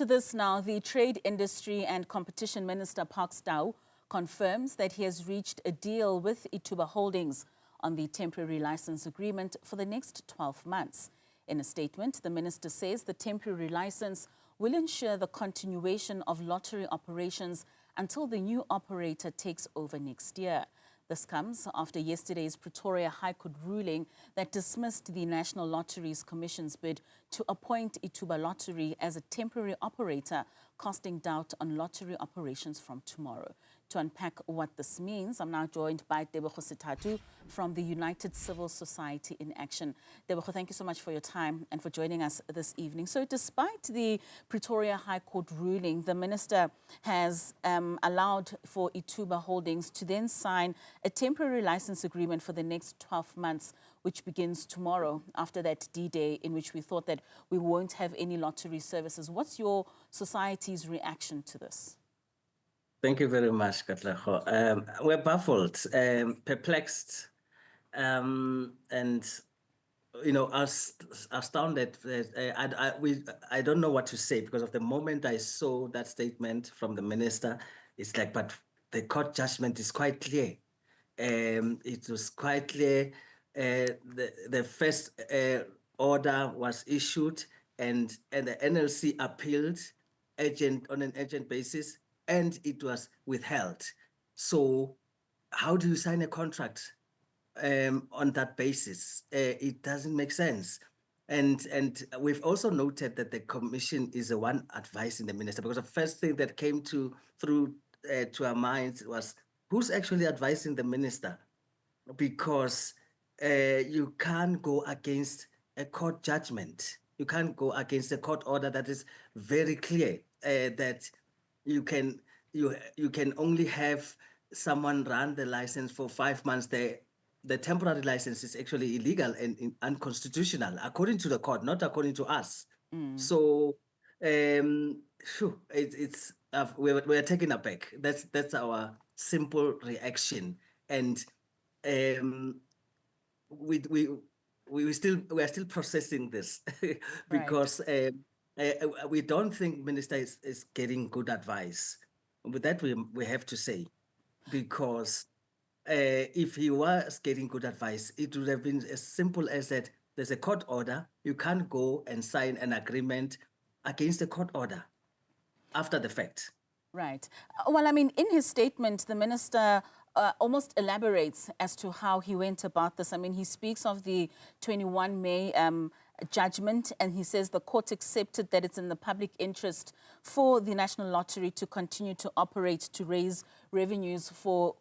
To this now, the Trade, Industry and Competition Minister Park Stau confirms that he has reached a deal with Ithuba Holdings on the temporary license agreement for the next 12 months. In a statement, the minister says the temporary license will ensure the continuation of lottery operations until the new operator takes over next year. This comes after yesterday's Pretoria High Court ruling that dismissed the National Lotteries Commission's bid to appoint Ithuba Lottery as a temporary operator, casting doubt on lottery operations from tomorrow. To unpack what this means, I'm now joined by Tebogo Setatu from the United Civil Society in Action. Tebogo, thank you so much for your time and for joining us this evening. So despite the Pretoria High Court ruling, the minister has allowed for Ithuba Holdings to then sign a temporary license agreement for the next 12 months, which begins tomorrow after that D-Day in which we thought that we won't have any lottery services. What's your society's reaction to this? Thank you very much, Katlaho. We're baffled, perplexed, and astounded. I don't know what to say, because of the moment I saw that statement from the minister, it's like, but the court judgment is quite clear. It was quite clear. The first order was issued, and the NLC appealed on an urgent basis, and it was withheld. So how do you sign a contract on that basis? It doesn't make sense. And we've also noted that the commission is the one advising the minister, because the first thing that came through to our minds was, who's actually advising the minister? Because you can't go against a court judgment. You can't go against a court order that is very clear, that you can only have someone run the license for 5 months. The temporary license is actually illegal and unconstitutional, according to the court, not according to us. So we're taken aback. That's our simple reaction, and we are still processing this because we don't think minister is getting good advice. With that, we have to say, because if he was getting good advice, it would have been as simple as that there's a court order. You can't go and sign an agreement against the court order after the fact. Right. Well, I mean, in his statement, the minister almost elaborates as to how he went about this. I mean, he speaks of the 21 May judgment, and he says the court accepted that it's in the public interest for the National Lottery to continue to operate to raise revenues for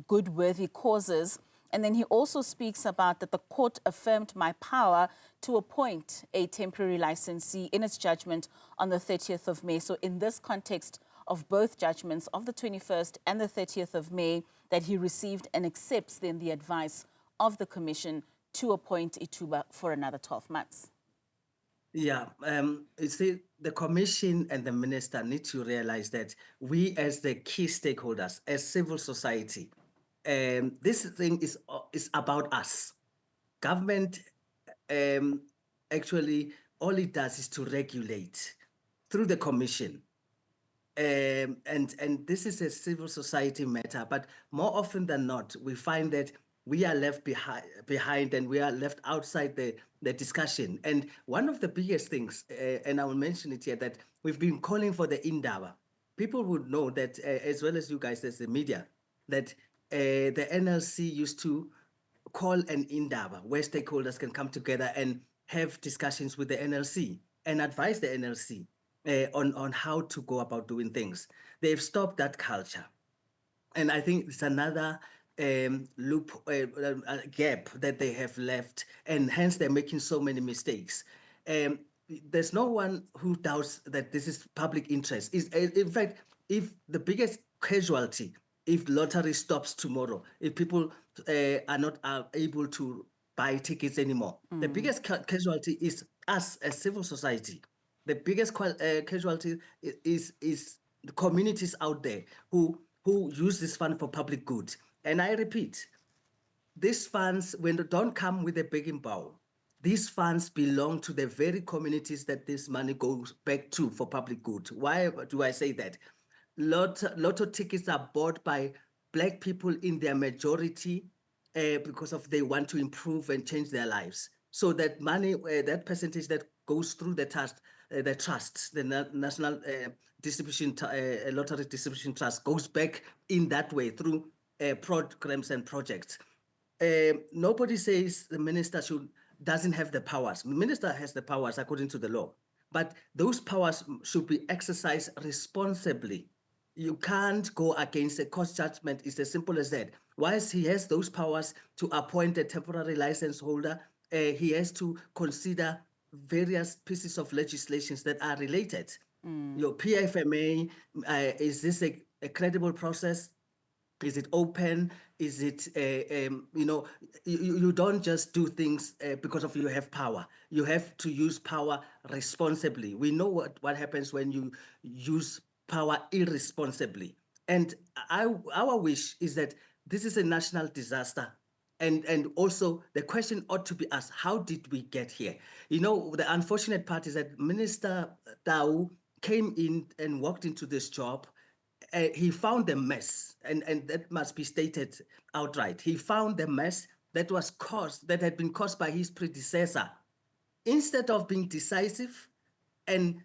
good, worthy causes. And then he also speaks about that the court affirmed my power to appoint a temporary licensee in its judgment on the 30th of May. So in this context of both judgments of the 21st and the 30th of May, that he received and accepts then the advice of the commission to appoint Ithuba for another 12 months. Yeah, you see, the commission and the minister need to realize that we, as the key stakeholders, as civil society, this thing is about us. Government, actually, all it does is to regulate through the commission. And this is a civil society matter, but more often than not, we find that we are left behind and we are left outside the discussion. And one of the biggest things, and I will mention it here, that we've been calling for the Indaba. People would know that, as well as you guys as the media, that the NLC used to call an Indaba, where stakeholders can come together and have discussions with the NLC and advise the NLC on how to go about doing things. They've stopped that culture. And I think it's another gap that they have left, and hence they're making so many mistakes. There's no one who doubts that this is public interest. In fact, if the biggest casualty, if lottery stops tomorrow, if people are not able to buy tickets anymore, the biggest casualty is us as civil society. The biggest casualty is the communities out there who use this fund for public good. And I repeat, these funds, when they don't come with a begging bowl, these funds belong to the very communities that this money goes back to for public good. Why do I say that? Lotto tickets are bought by Black people in their majority because of they want to improve and change their lives. So that money, that percentage that goes through the trust, the National Distribution Lottery Distribution Trust goes back in that way through programs and projects. Nobody says the minister doesn't have the powers. The minister has the powers according to the law, but those powers should be exercised responsibly. You can't go against a court judgment. It's as simple as that. Whilst he has those powers to appoint a temporary license holder, he has to consider various pieces of legislations that are related. Your PFMA, is this a credible process? Is it open? Is it, you don't just do things because of you have power. You have to use power responsibly. We know what happens when you use power irresponsibly. And our wish is that this is a national disaster. And also the question ought to be asked, how did we get here? The unfortunate part is that Minister Tau came in and walked into this job. He found the mess, and that must be stated outright. He found the mess that had been caused by his predecessor. Instead of being decisive and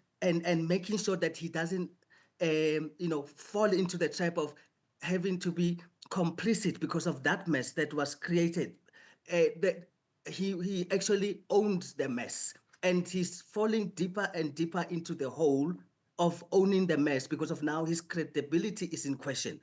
making sure that he doesn't fall into the trap of having to be complicit because of that mess that was created, that he actually owned the mess, and he's falling deeper and deeper into the hole of owning the mess because of now his credibility is in question.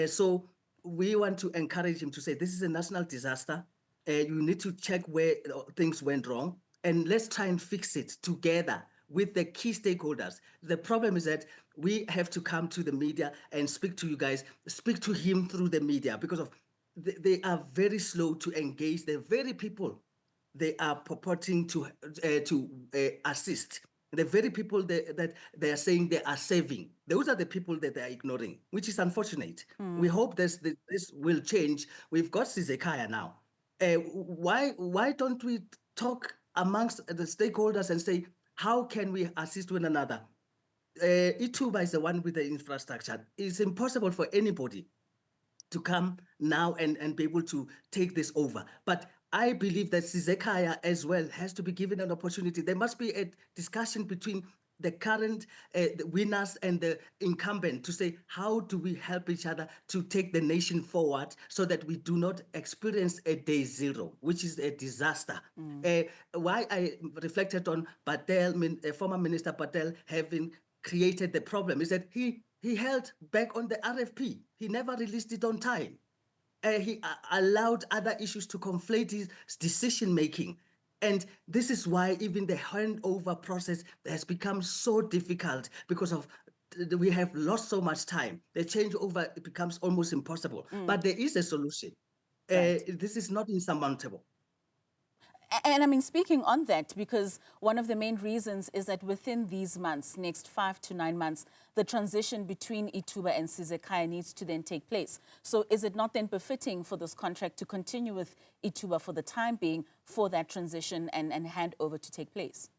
So we want to encourage him to say, this is a national disaster. You need to check where things went wrong, and let's try and fix it together with the key stakeholders. The problem is that we have to come to the media and speak to you guys, speak to him through the media, because of they are very slow to engage the very people they are purporting to assist. The very people that they are saying they are saving, those are the people that they are ignoring, which is unfortunate. We hope this will change. We've got Sizekaya now. Why don't we talk amongst the stakeholders and say, how can we assist one another? Ithuba is the one with the infrastructure. It's impossible for anybody to come now and be able to take this over. But I believe that Sizekaya as well has to be given an opportunity. There must be a discussion between the current the winners and the incumbent to say, how do we help each other to take the nation forward so that we do not experience a day zero, which is a disaster. Why I reflected on Patel, former Minister Patel, having created the problem is that he held back on the RFP. He never released it on time. He allowed other issues to conflate his decision-making. And this is why even the handover process has become so difficult, because of we have lost so much time. The changeover becomes almost impossible. But there is a solution. Right. This is not insurmountable. And I mean, speaking on that, because one of the main reasons is that within these months, next 5 to 9 months, the transition between Ithuba and Sizekaya needs to then take place. So is it not then befitting for this contract to continue with Ithuba for the time being for that transition and handover to take place?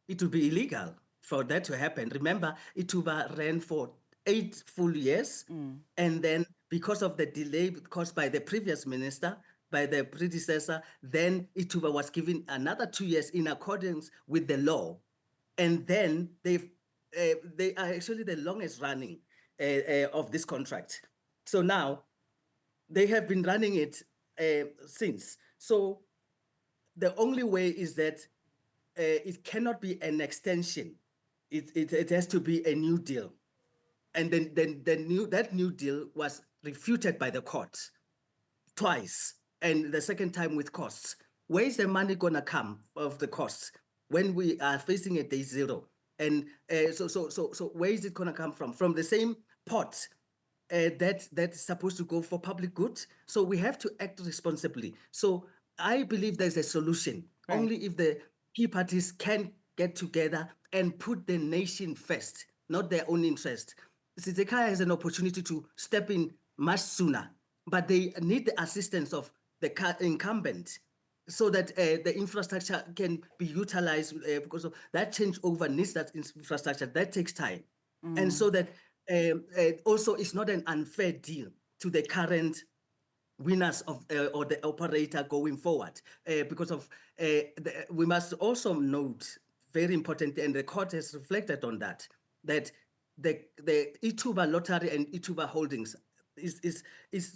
It would be illegal for that to happen. Remember, Ithuba ran for 8 full years. And then because of the delay caused by the previous minister, by the predecessor, then Ithuba was given another 2 years in accordance with the law. And then they are actually the longest running of this contract. So now they have been running it since. So the only way is that it cannot be an extension. It has to be a new deal. And then that new deal was refuted by the court twice, and the second time with costs. Where is the money going to come of the costs when we are facing a day zero? And so where is it going to come from? From the same pot that's supposed to go for public good. So we have to act responsibly. So I believe there's a solution. Right. Only if the key parties can get together and put the nation first, not their own interest. Sizekaya has an opportunity to step in much sooner, but they need the assistance of the incumbent. so that the infrastructure can be utilized, because of that changeover needs that infrastructure. That takes time. And so that also it's not an unfair deal to the current winners of or the operator going forward, because of we must also note, very important, and the court has reflected on that, that the Ithuba Lottery and Ithuba Holdings is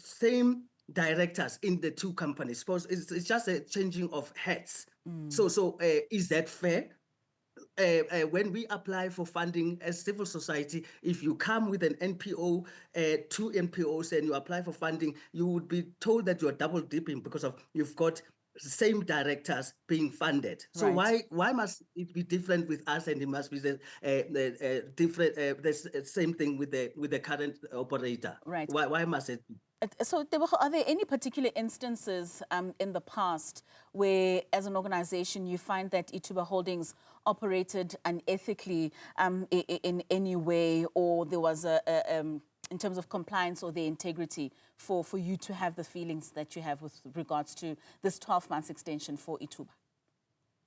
same directors in the two companies. Suppose it's just a changing of heads. So is that fair? When we apply for funding as civil society, if you come with an NPO, two NPOs, and you apply for funding, you would be told that you are double dipping because of you've got same directors being funded. So Right. why must it be different with us, and it must be the different the same thing with the current operator? Right. Why must it be? So, are there any particular instances in the past where, as an organization, you find that Ithuba Holdings operated unethically in any way, or there was in terms of compliance or their integrity, for you to have the feelings that you have with regards to this 12-month extension for Ithuba?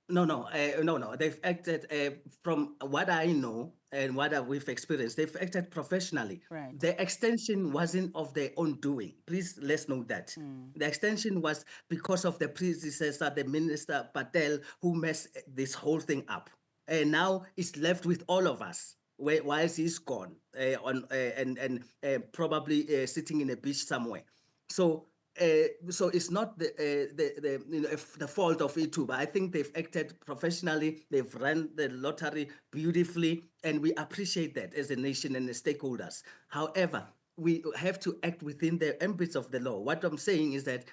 No. They've acted, from what I know and what we've experienced, they've acted professionally. Right. The extension wasn't of their own doing. Please, let's note that. The extension was because of the predecessor, the Minister Patel, who messed this whole thing up. And now it's left with all of us, whilst he's gone, and probably sitting in a beach somewhere. So it's not the fault of Ithuba. I think they've acted professionally. They've run the lottery beautifully, and we appreciate that as a nation and as stakeholders. However, we have to act within the ambits of the law. What I'm saying is that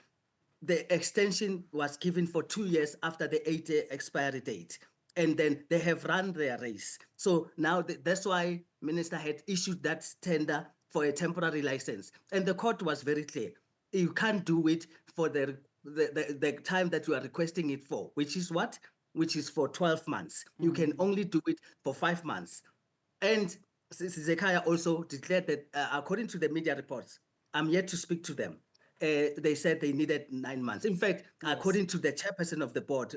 the extension was given for 2 years after the 8-year expiry date, and then they have run their race. So now that's why Minister had issued that tender for a temporary license, and the court was very clear. You can't do it for the time that you are requesting it for, which is what? Which is for 12 months. You can only do it for 5 months. And Zekhaya also declared that, according to the media reports, I'm yet to speak to them. They said they needed 9 months. In fact, according to the chairperson of the board,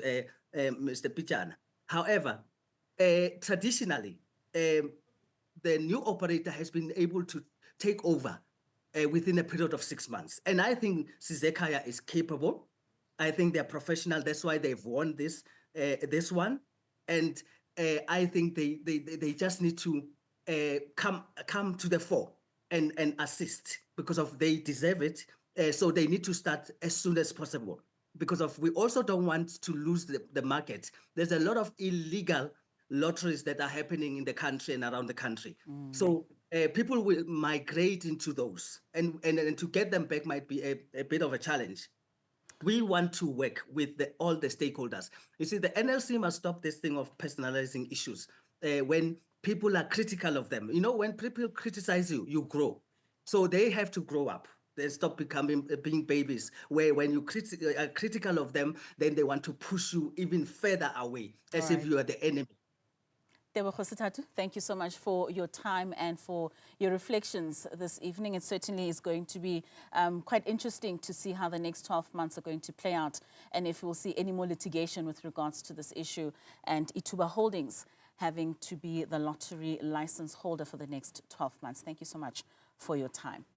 Mr. Pichana. However, traditionally, the new operator has been able to take over within a period of 6 months. And I think Zekhaya is capable. I think they're professional. That's why they've won this one. And I think they just need to come to the fore and assist, because of they deserve it. So they need to start as soon as possible, because of we also don't want to lose the market. There's a lot of illegal lotteries that are happening in the country and around the country. So people will migrate into those, and to get them back might be a bit of a challenge. We want to work with all the stakeholders. You see, the NLC must stop this thing of personalizing issues. When people are critical of them, when people criticize you, you grow. So they have to grow up. They stop being babies, where when you are critical of them, then they want to push you even further away, as if you are the enemy. Thank you so much for your time and for your reflections this evening. It certainly is going to be quite interesting to see how the next 12 months are going to play out, and if we'll see any more litigation with regards to this issue, and Ithuba Holdings having to be the lottery license holder for the next 12 months. Thank you so much for your time.